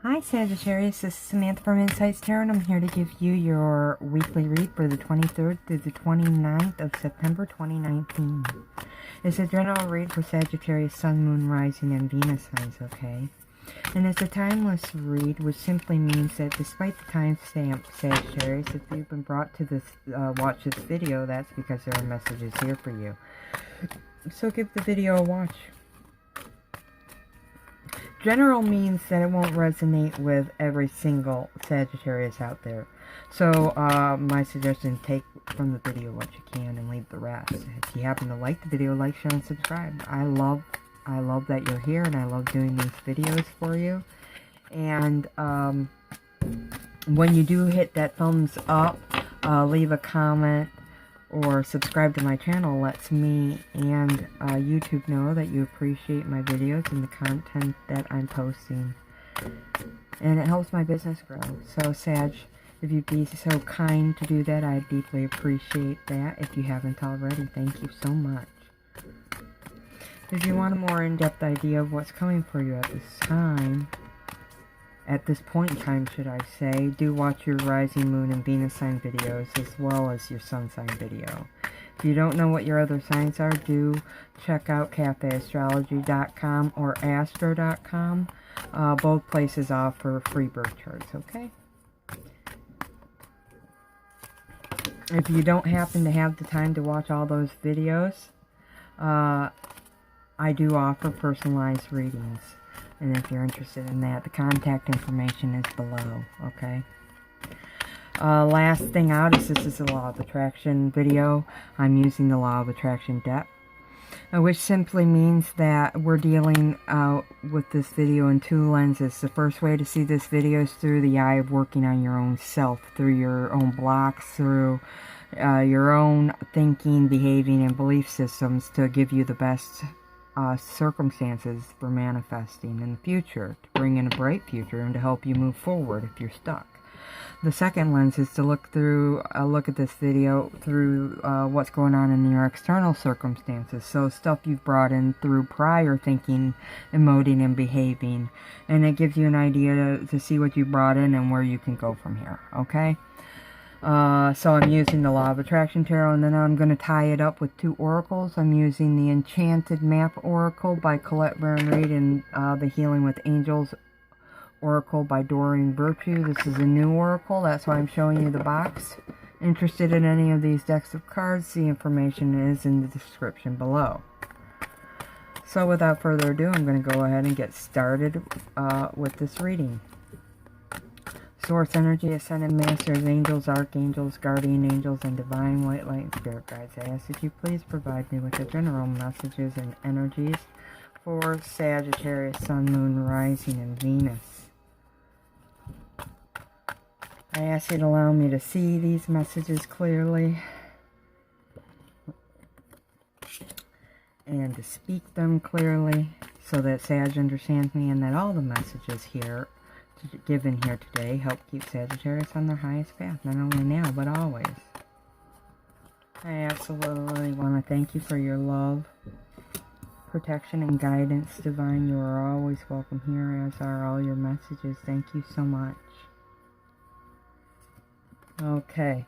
Hi Sagittarius, this is Samantha from Insights Tarot, and I'm here to give you your weekly read for the 23rd through the 29th of September 2019. It's a general read for Sagittarius, Sun, Moon, Rising, and Venus signs, okay? And it's a timeless read, which simply means that despite the timestamp, Sagittarius, if you've been brought to this, watch this video, that's because there are messages here for you. So give the video a watch. General means that it won't resonate with every single Sagittarius out there. So, my suggestion, take from the video what you can and leave the rest. If you happen to like the video, like, share, and subscribe. I love that you're here, and I love doing these videos for you. And, when you do hit that thumbs up, leave a comment, or subscribe to my channel, lets me and YouTube know that you appreciate my videos and the content that I'm posting. And it helps my business grow. So, Sag, if you'd be so kind to do that, I'd deeply appreciate that. If you haven't already, thank you so much. If you want a more in-depth idea of what's coming for you at this time, at this point in time, should I say, do watch your Rising, Moon, and Venus sign videos as well as your Sun sign video. If you don't know what your other signs are, do check out cafeastrology.com or astro.com. Both places offer free birth charts, okay? If you don't happen to have the time to watch all those videos, I do offer personalized readings. And if you're interested in that, the contact information is below, okay? Last thing out is this is the Law of Attraction video. I'm using the Law of Attraction depth, which simply means that we're dealing with this video in two lenses. The first way to see this video is through the eye of working on your own self, through your own blocks, through your own thinking, behaving, and belief systems to give you the best circumstances for manifesting in the future, to bring in a bright future and to help you move forward if you're stuck. The second lens is to look at this video through what's going on in your external circumstances. So stuff you've brought in through prior thinking, emoting, and behaving. And it gives you an idea to see what you brought in and where you can go from here, okay? So I'm using the Law of Attraction Tarot, and then I'm going to tie it up with two oracles. I'm using the Enchanted Map Oracle by Colette, Baron-Reid, and the Healing with Angels Oracle by Doreen Virtue. This is a new oracle, that's why I'm showing you the box. Interested in any of these decks of cards, the information is in the description below. So without further ado, I'm going to go ahead and get started with this reading. Source energy, ascended masters, angels, archangels, guardian angels, and divine white light and spirit guides. I ask that you please provide me with the general messages and energies for Sagittarius, Sun, Moon, Rising, and Venus. I ask you to allow me to see these messages clearly and to speak them clearly so that Sag understands me, and that all the messages here given here today help keep Sagittarius on their highest path, not only now but always. I absolutely want to thank you for your love, protection, and guidance, Divine. You are always welcome here, as are all your messages. Thank you so much. Okay.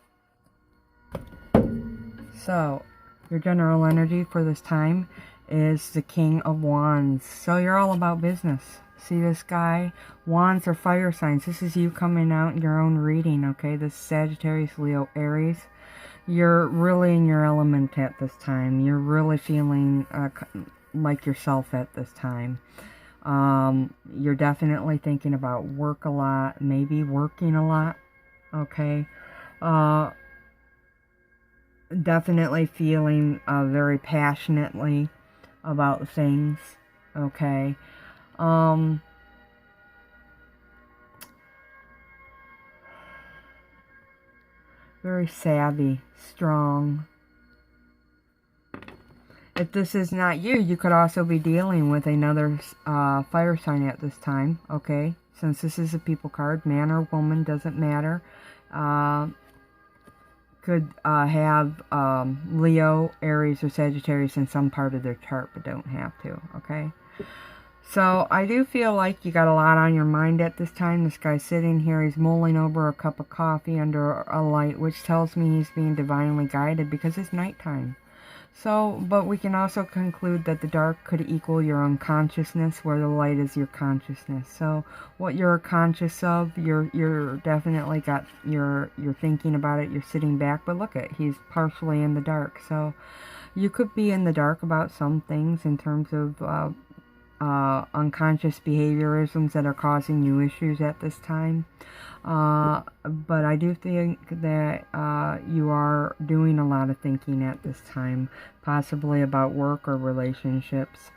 So, your general energy for this time is the King of Wands. So you're all about business. See this guy? Wands are fire signs. This is you coming out in your own reading, okay? This is Sagittarius, Leo, Aries. You're really in your element at this time. You're really feeling like yourself at this time. You're definitely thinking about work a lot, maybe working a lot, okay? Definitely feeling very passionately about things, okay? Very savvy, strong. If this is not you, you could also be dealing with another fire sign at this time, okay? Since this is a people card, man or woman, doesn't matter. Could have Leo, Aries, or Sagittarius in some part of their chart, but don't have to, okay? So I do feel like you got a lot on your mind at this time. This guy's sitting here, he's mulling over a cup of coffee under a light, which tells me he's being divinely guided because it's nighttime. So, but we can also conclude that the dark could equal your unconsciousness, where the light is your consciousness. So, what you're conscious of, you're definitely got, you're thinking about it, you're sitting back, but look at, he's partially in the dark. So, you could be in the dark about some things in terms of unconscious behaviorisms that are causing you issues at this time. But I do think that you are doing a lot of thinking at this time, possibly about work or relationships.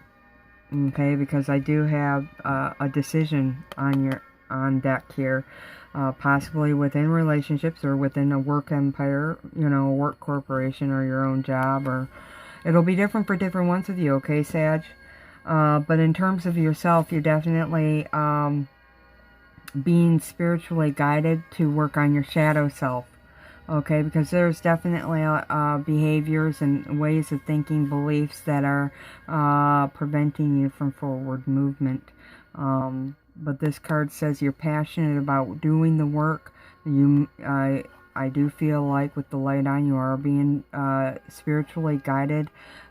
Okay, because I do have a decision on deck here, possibly within relationships or within a work empire, you know, a work corporation or your own job, or it'll be different for different ones of you. Okay, Sag. But in terms of yourself, you're definitely being spiritually guided to work on your shadow self. Okay, because there's definitely behaviors and ways of thinking, beliefs that are preventing you from forward movement. But this card says you're passionate about doing the work. I do feel like with the light on, you are being spiritually guided.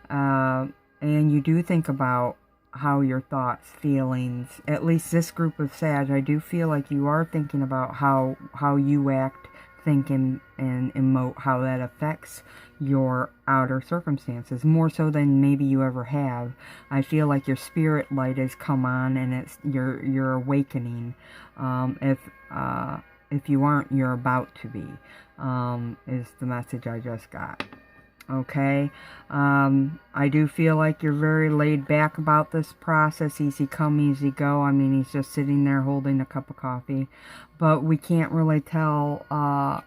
And you do think about how your thoughts, feelings, at least this group of Sag, I do feel like you are thinking about how you act, think, and emote, how that affects your outer circumstances, more so than maybe you ever have. I feel like your spirit light has come on, and it's you're awakening. If you aren't, you're about to be, is the message I just got. Okay, I do feel like you're very laid back about this process, easy come, easy go. I mean, he's just sitting there holding a cup of coffee, but we can't really tell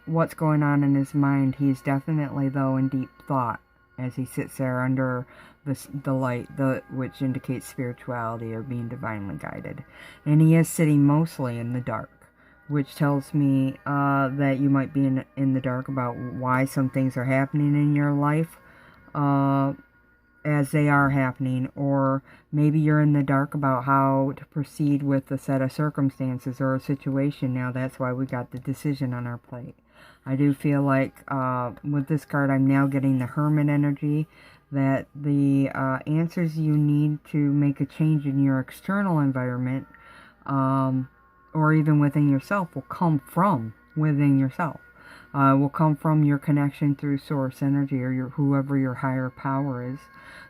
what's going on in his mind. He's definitely, though, in deep thought as he sits there under the light, which indicates spirituality or being divinely guided. And he is sitting mostly in the dark, which tells me that you might be in the dark about why some things are happening in your life as they are happening, or maybe you're in the dark about how to proceed with a set of circumstances or a situation. Now that's why we got the decision on our plate. I do feel like with this card, I'm now getting the Hermit energy, that the answers you need to make a change in your external environment or even within yourself will come from within yourself. Will come from your connection through source energy or whoever your higher power is.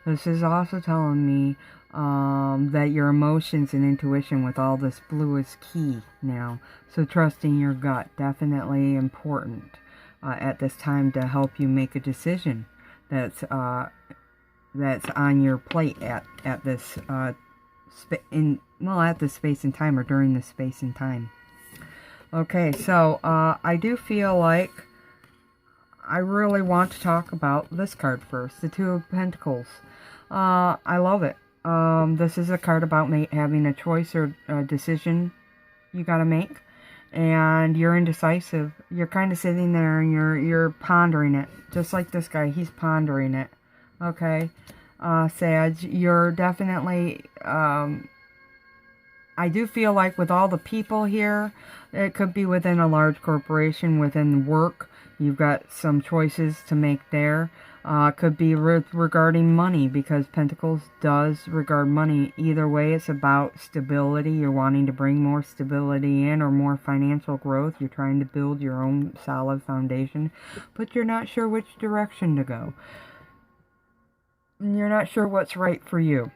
This is also telling me that your emotions and intuition with all this blue is key now. So trusting your gut, definitely important at this time to help you make a decision that's on your plate at this at this space and time, or during this space and time. Okay, so I do feel like I really want to talk about this card first, the Two of Pentacles. I love it. This is a card about having a choice or a decision you got to make, and you're indecisive. You're kind of sitting there and you're pondering it, just like this guy. He's pondering it. Okay, Sag, you're definitely. I do feel like with all the people here, it could be within a large corporation, within work. You've got some choices to make there. Could be regarding money, because Pentacles does regard money. Either way, it's about stability. You're wanting to bring more stability in, or more financial growth. You're trying to build your own solid foundation, but you're not sure which direction to go. You're not sure what's right for you.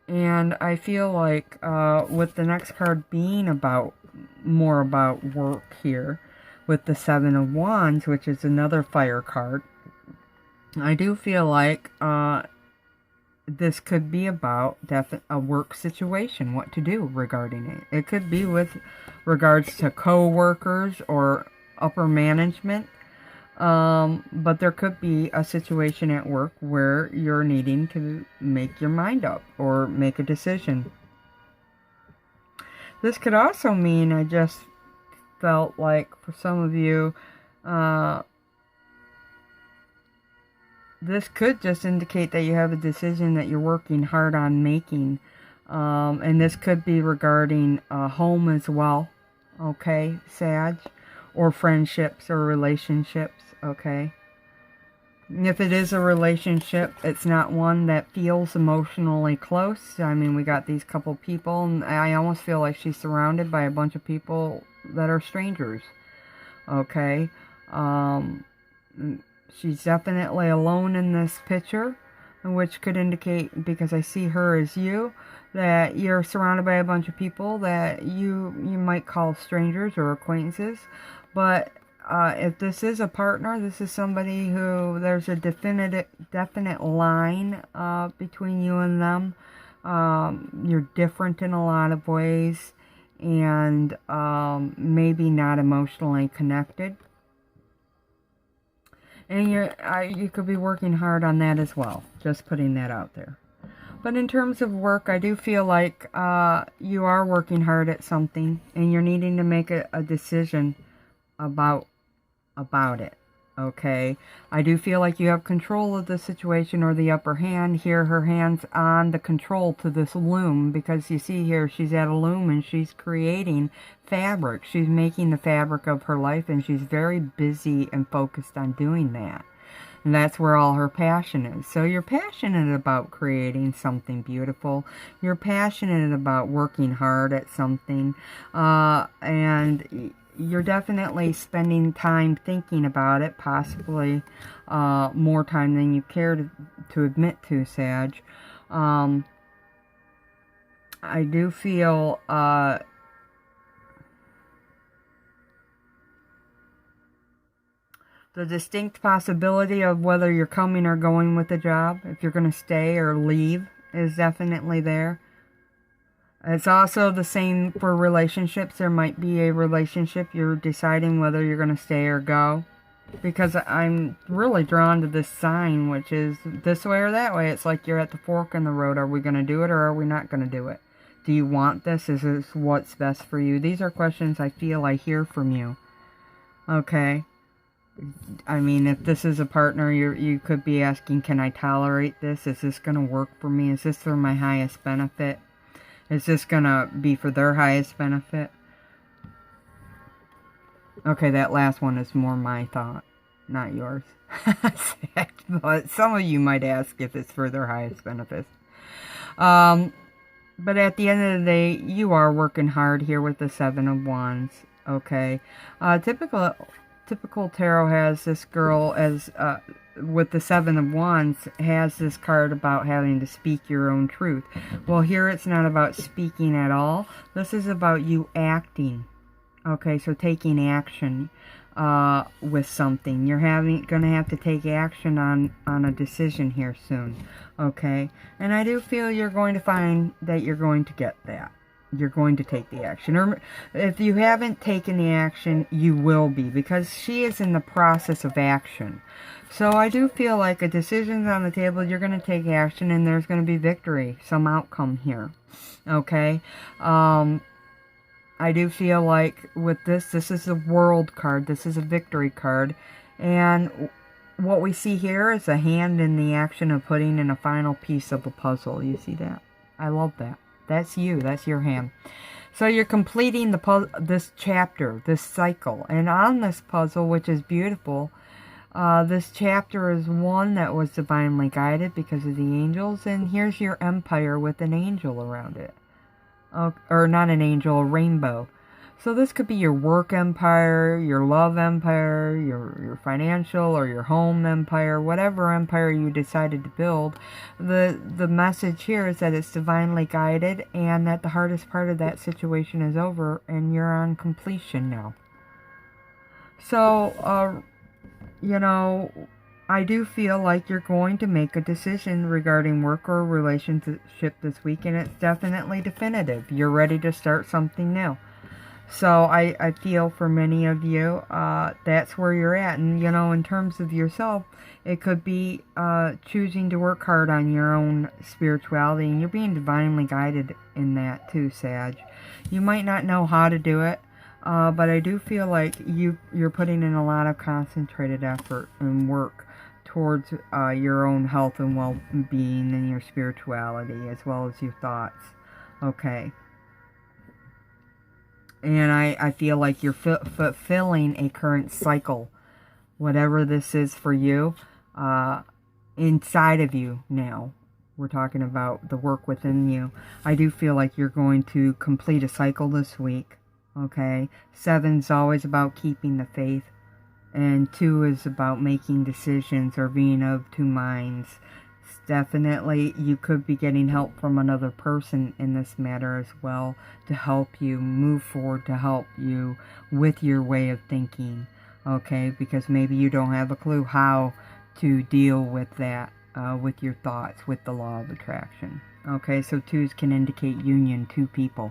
And I feel like with the next card being more about work here, with the Seven of Wands, which is another fire card, I do feel like this could be about a work situation, what to do regarding it. It could be with regards to co-workers or upper management. But there could be a situation at work where you're needing to make your mind up or make a decision. This could also mean, I just felt like for some of you, this could just indicate that you have a decision that you're working hard on making. And this could be regarding home as well. Okay, Sag. Or friendships or relationships. Okay. If it is a relationship, it's not one that feels emotionally close. I mean, we got these couple people, and I almost feel like she's surrounded by a bunch of people that are strangers. Okay. She's definitely alone in this picture, which could indicate, because I see her as you, that you're surrounded by a bunch of people that you might call strangers or acquaintances. But if this is a partner, this is somebody who there's a definite line between you and them. You're different in a lot of ways, and maybe not emotionally connected. And you could be working hard on that as well. Just putting that out there. But in terms of work, I do feel like you are working hard at something, and you're needing to make a decision about it. Okay, I do feel like you have control of the situation, or the upper hand here. Her hand's on the control to this loom, because you see here she's at a loom and she's creating fabric. She's making the fabric of her life, and she's very busy and focused on doing that. And that's where all her passion is. So you're passionate about creating something beautiful. You're passionate about working hard at something. And you're definitely spending time thinking about it, possibly more time than you care to admit to, Sag. I do feel the distinct possibility of whether you're coming or going with the job, if you're going to stay or leave, is definitely there. It's also the same for relationships. There might be a relationship you're deciding whether you're going to stay or go. Because I'm really drawn to this sign, which is this way or that way. It's like you're at the fork in the road. Are we going to do it, or are we not going to do it? Do you want this? Is this what's best for you? These are questions I feel I hear from you. Okay. I mean, if this is a partner, you could be asking, can I tolerate this? Is this going to work for me? Is this for my highest benefit? Is this going to be for their highest benefit? Okay, that last one is more my thought, not yours. But some of you might ask if it's for their highest benefit. But at the end of the day, you are working hard here with the Seven of Wands. Okay. Typical tarot has this girl as... with the Seven of Wands, has this card about having to speak your own truth. Well, here it's not about speaking at all. This is about you acting. Okay, so taking action with something. You're going to have to take action on a decision here soon. Okay, and I do feel you're going to find that you're going to get that. You're going to take the action. Or if you haven't taken the action, you will be, because she is in the process of action. So I do feel like a decision's on the table. You're going to take action, and there's going to be victory, some outcome here. Okay? I do feel like with this is a world card. This is a victory card. And what we see here is a hand in the action of putting in a final piece of a puzzle. You see that? I love that. That's you. That's your hand. So you're completing this chapter, this cycle. And on this puzzle, which is beautiful, this chapter is one that was divinely guided because of the angels. And here's your empire with an angel around it. Or not an angel, a rainbow. So this could be your work empire, your love empire, your financial or your home empire, whatever empire you decided to build. The message here is that it's divinely guided, and that the hardest part of that situation is over and you're on completion now. So, you know, I do feel like you're going to make a decision regarding work or relationship this week, and it's definitely definitive. You're ready to start something new. So I feel for many of you, that's where you're at. And, you know, in terms of yourself, it could be choosing to work hard on your own spirituality. And you're being divinely guided in that too, Sag. You might not know how to do it, but I do feel like you're putting in a lot of concentrated effort and work towards your own health and well-being and your spirituality as well as your thoughts. Okay. And I feel like you're fulfilling a current cycle. Whatever this is for you, inside of you now. We're talking about the work within you. I do feel like you're going to complete a cycle this week. Okay? 7's always about keeping the faith. And 2 is about making decisions or being of two minds. Definitely, you could be getting help from another person in this matter as well to help you move forward, to help you with your way of thinking. Okay? Because maybe you don't have a clue how to deal with that. With your thoughts, with the law of attraction. Okay, so 2s can indicate union, 2 people.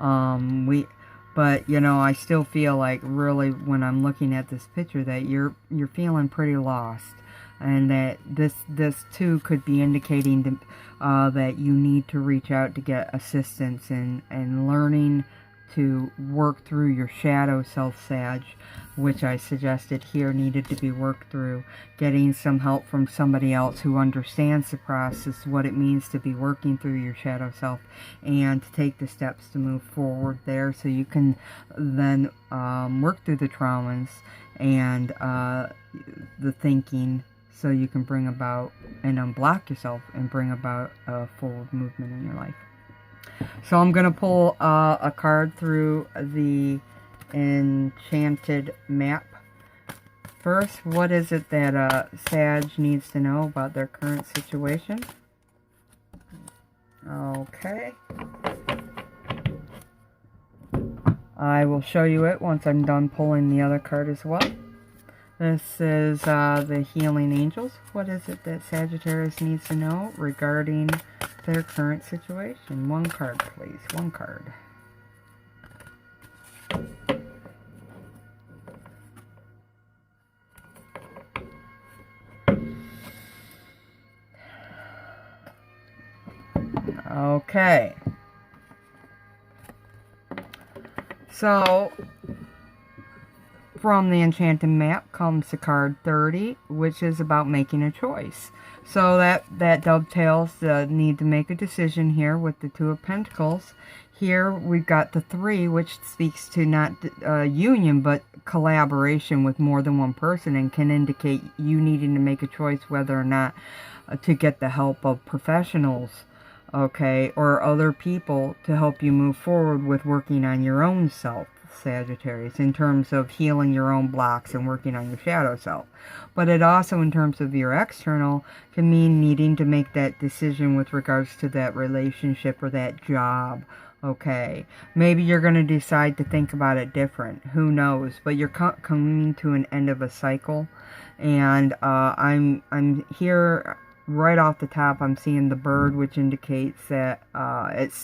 But you know, I still feel like really when I'm looking at this picture that you're feeling pretty lost, and that this too could be indicating that you need to reach out to get assistance and learning to work through your shadow self, Sag, which I suggested here needed to be worked through. Getting some help from somebody else who understands the process, what it means to be working through your shadow self, and to take the steps to move forward there so you can then work through the traumas and the thinking so you can bring about and unblock yourself and bring about a forward movement in your life. So I'm going to pull a card through the Enchanted map. First, what is it that Sag needs to know about their current situation? Okay. I will show you it once I'm done pulling the other card as well. This is the Healing Angels. What is it that Sagittarius needs to know regarding their current situation? One card, please. One card. Okay. So, from the Enchanted map comes the card 30, which is about making a choice. So that dovetails the need to make a decision here with the 2 of Pentacles. Here we've got the 3, which speaks to not union, but collaboration with more than one person, and can indicate you needing to make a choice whether or not to get the help of professionals, okay, or other people to help you move forward with working on your own self, Sagittarius, in terms of healing your own blocks and working on your shadow self. But it also, in terms of your external, can mean needing to make that decision with regards to that relationship or that job. Okay, maybe you're going to decide to think about it different. Who knows? But you're coming to an end of a cycle, and I'm here. Right off the top, I'm seeing the bird, which indicates that it's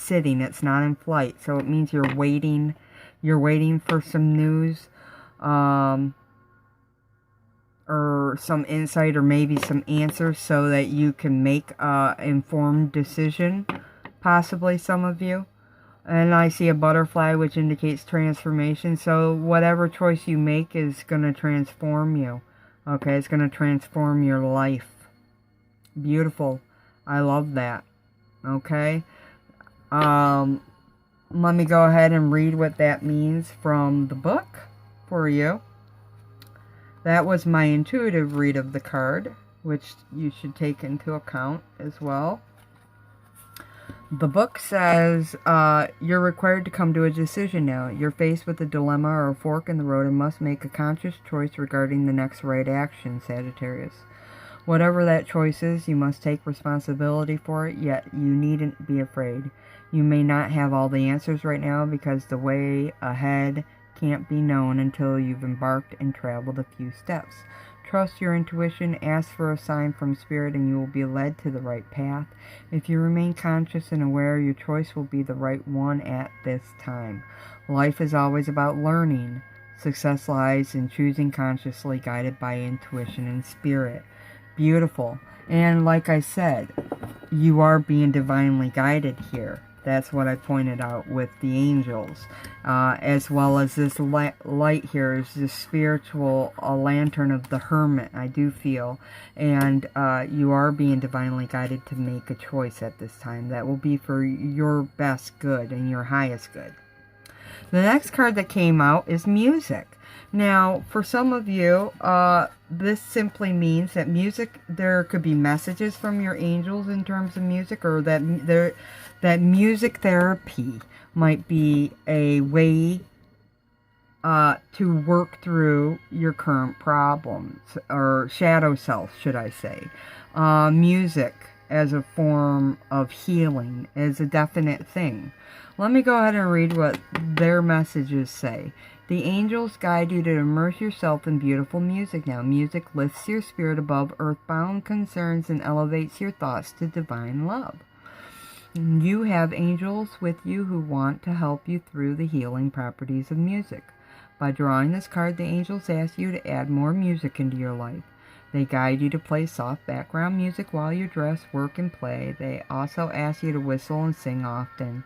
sitting. It's not in flight, so it means you're waiting. You're waiting for some news, or some insight, or maybe some answers, so that you can make an informed decision. Possibly some of you. And I see a butterfly, which indicates transformation. So whatever choice you make is going to transform you. Okay, it's going to transform your life. Beautiful. I love that. Okay. Let me go ahead and read what that means from the book for you. That was my intuitive read of the card, which you should take into account as well. The book says, you're required to come to a decision now. You're faced with a dilemma or a fork in the road and must make a conscious choice regarding the next right action, Sagittarius. Whatever that choice is, you must take responsibility for it, yet you needn't be afraid. You may not have all the answers right now because the way ahead can't be known until you've embarked and traveled a few steps. Trust your intuition, ask for a sign from Spirit, and you will be led to the right path. If you remain conscious and aware, your choice will be the right one at this time. Life is always about learning. Success lies in choosing consciously, guided by intuition and Spirit. Beautiful. And like I said, you are being divinely guided here. That's what I pointed out with the angels. As well as this light here is the spiritual lantern of the hermit, I do feel. And you are being divinely guided to make a choice at this time. That will be for your best good and your highest good. The next card that came out is music. Now, for some of you, this simply means that music, there could be messages from your angels in terms of music, or that music therapy might be a way to work through your current problems, or shadow self, should I say. Music as a form of healing is a definite thing. Let me go ahead and read what their messages say. The angels guide you to immerse yourself in beautiful music now. Music lifts your spirit above earthbound concerns and elevates your thoughts to divine love. You have angels with you who want to help you through the healing properties of music. By drawing this card, the angels ask you to add more music into your life. They guide you to play soft background music while you dress, work, and play. They also ask you to whistle and sing often.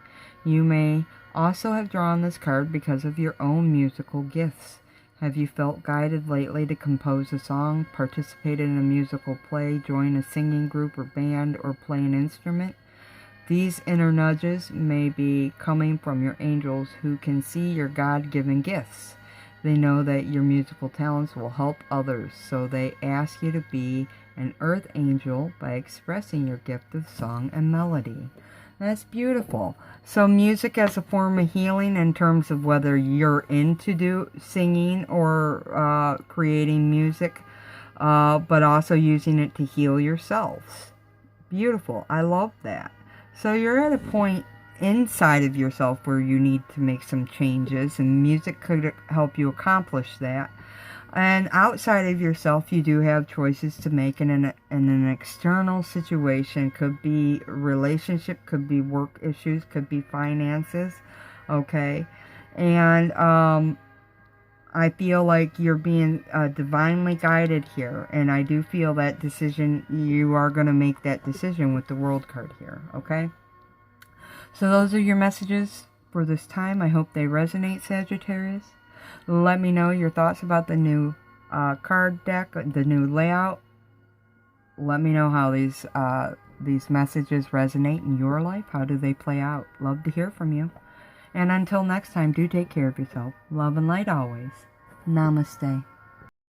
You may also have drawn this card because of your own musical gifts. Have you felt guided lately to compose a song, participate in a musical play, join a singing group or band, or play an instrument? These inner nudges may be coming from your angels who can see your God-given gifts. They know that your musical talents will help others, so they ask you to be an earth angel by expressing your gift of song and melody. That's beautiful. So music as a form of healing in terms of whether you're into singing or creating music, but also using it to heal yourselves. Beautiful. I love that. So you're at a point inside of yourself where you need to make some changes, and music could help you accomplish that. And outside of yourself, you do have choices to make in an external situation. Could be relationship, could be work issues, could be finances, okay? And I feel like you're being divinely guided here, and I do feel that decision, you are going to make that decision with the World card here, okay? So those are your messages for this time. I hope they resonate, Sagittarius. Let me know your thoughts about the new card deck, the new layout. Let me know how these messages resonate in your life. How do they play out? Love to hear from you. And until next time, do take care of yourself. Love and light always. Namaste.